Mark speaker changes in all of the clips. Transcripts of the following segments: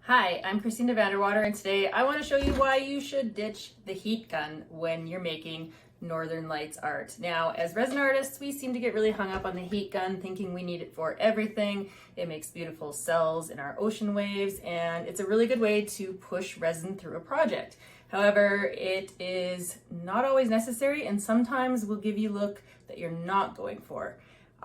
Speaker 1: Hi, I'm Christina Vanderwater, and today I want to show you why you should ditch the heat gun when you're making Northern Lights art. Now, as resin artists, we seem to get really hung up on the heat gun, thinking we need it for everything. It makes beautiful cells in our ocean waves, and it's a really good way to push resin through a project. However, it is not always necessary, and sometimes will give you a look that you're not going for.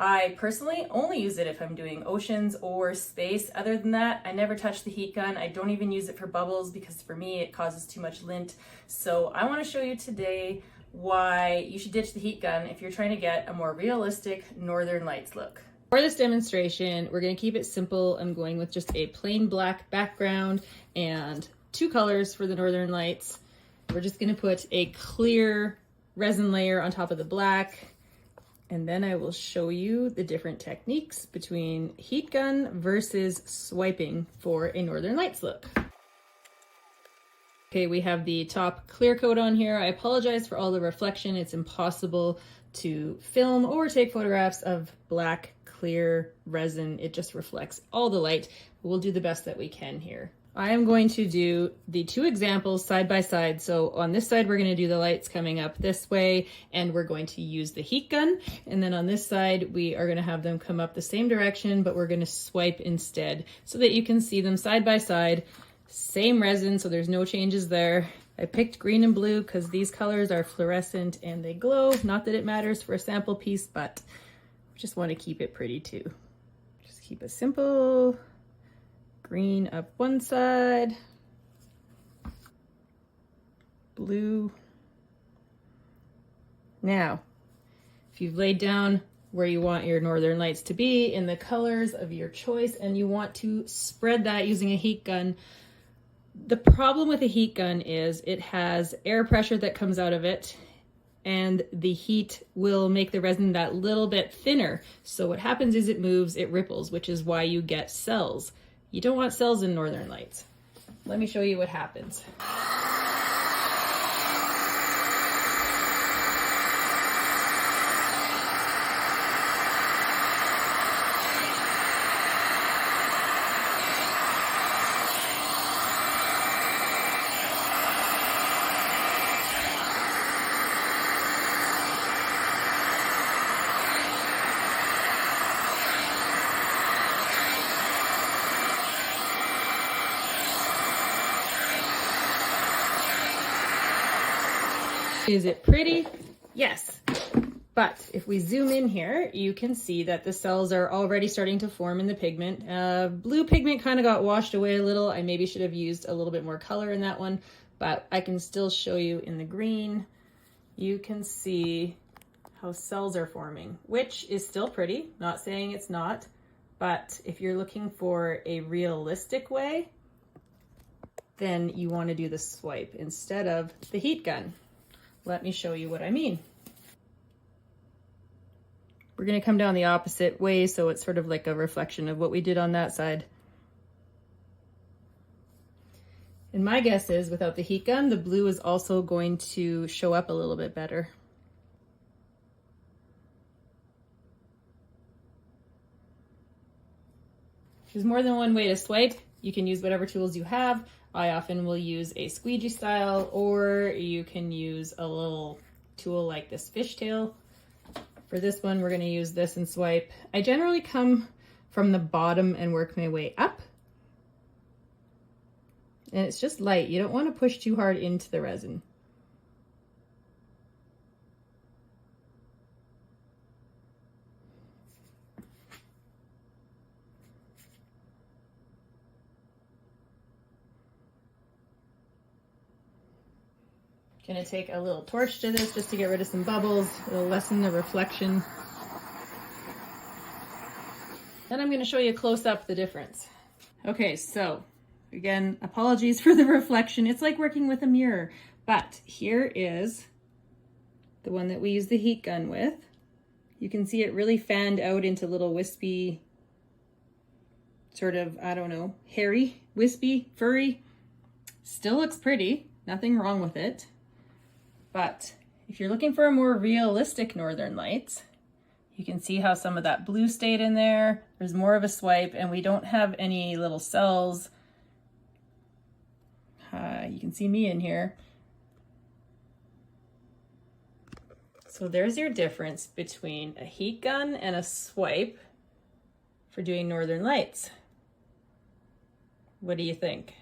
Speaker 1: I personally only use it if I'm doing oceans or space. Other than that, I never touch the heat gun. I don't even use it for bubbles because for me it causes too much lint. So I want to show you today why you should ditch the heat gun if you're trying to get a more realistic Northern Lights look. For this demonstration, we're going to keep it simple. I'm going with just a plain black background and two colors for the Northern Lights. We're just going to put a clear resin layer on top of the black. And then I will show you the different techniques between heat gun versus swiping for a Northern Lights look. Okay, we have the top clear coat on here. I apologize for all the reflection. It's impossible to film or take photographs of black clear resin. It just reflects all the light. We'll do the best that we can here. I am going to do the two examples side by side. So on this side, we're going to do the lights coming up this way, and we're going to use the heat gun. And then on this side, we are going to have them come up the same direction, but we're going to swipe instead so that you can see them side by side. Same resin, so there's no changes there. I picked green and blue because these colors are fluorescent and they glow. Not that it matters for a sample piece, but I just want to keep it pretty too. Just keep it simple. Green up one side, blue. Now, if you've laid down where you want your Northern Lights to be in the colors of your choice and you want to spread that using a heat gun, the problem with a heat gun is it has air pressure that comes out of it, and the heat will make the resin that little bit thinner. So what happens is it moves, it ripples, which is why you get cells. You don't want cells in Northern Lights. Let me show you what happens. Is it pretty? Yes. But if we zoom in here, you can see that the cells are already starting to form in the pigment. Blue pigment kind of got washed away a little. I maybe should have used a little bit more color in that one, but I can still show you in the green. You can see how cells are forming, which is still pretty. Not saying it's not, but if you're looking for a realistic way, then you want to do the swipe instead of the heat gun. Let me show you what I mean. We're going to come down the opposite way, so it's sort of like a reflection of what we did on that side. And my guess is without the heat gun, the blue is also going to show up a little bit better. There's more than one way to swipe. You can use whatever tools you have. I often will use a squeegee style, or you can use a little tool like this fishtail. For this one, we're going to use this and swipe. I generally come from the bottom and work my way up. And it's just light. You don't want to push too hard into the resin. Gonna take a little torch to this just to get rid of some bubbles. It'll lessen the reflection. Then I'm gonna show you close up the difference. Okay, so again, apologies for the reflection. It's like working with a mirror, but here is the one that we use the heat gun with. You can see it really fanned out into little wispy, sort of, I don't know, hairy, wispy, furry. Still looks pretty, nothing wrong with it. But if you're looking for a more realistic Northern Lights, You can see how some of that blue stayed in there. There's more of a swipe and we don't have any little cells You can see me in here. So there's your difference between a heat gun and a swipe for doing Northern Lights. What do you think?